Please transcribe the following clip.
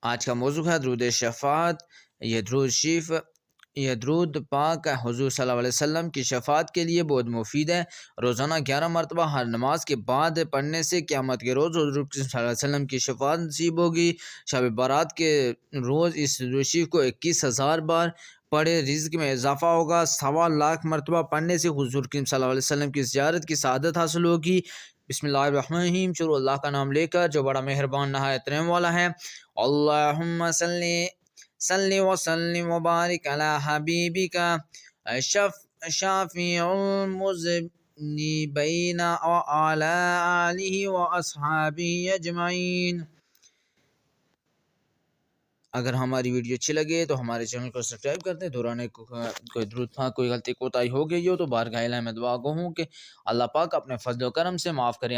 آج کا موضوع ہے درود شفاعت۔ یہ درود پاک حضور صلی اللہ علیہ وسلم کی شفاعت کے لیے بہت مفید ہے۔ روزانہ 11 مرتبہ ہر نماز کے بعد پڑھنے سے قیامت کے روز حضور صلی اللہ علیہ وسلم کی شفاعت نصیب ہوگی۔ شب برات کے روز اس درود شریف کو 21,000 بار پڑھے، رزق میں اضافہ ہوگا۔ 1.25 مرتبہ پڑھنے سے حضور صلی اللہ علیہ وسلم کی زیارت کی سعادت حاصل ہوگی۔ بسم اللہ الرحمن الرحیم، شروع اللہ کا نام لے کر جو بڑا مہربان نہایت رحم والا ہے۔ اللہم صلی وسلم وبارک علی حبیبک شافع المذنبین وعلی آلہ واصحابہ اجمعین۔ اگر ہماری ویڈیو اچھی لگے تو ہمارے چینل کو سبسکرائب کرتے ہیں۔ دوران کوئی درود پاک کوئی غلطی کوتاہی ہو گئی ہو تو بارگاہ الہی میں دعا گو ہوں کہ اللہ پاک اپنے فضل و کرم سے معاف کریں۔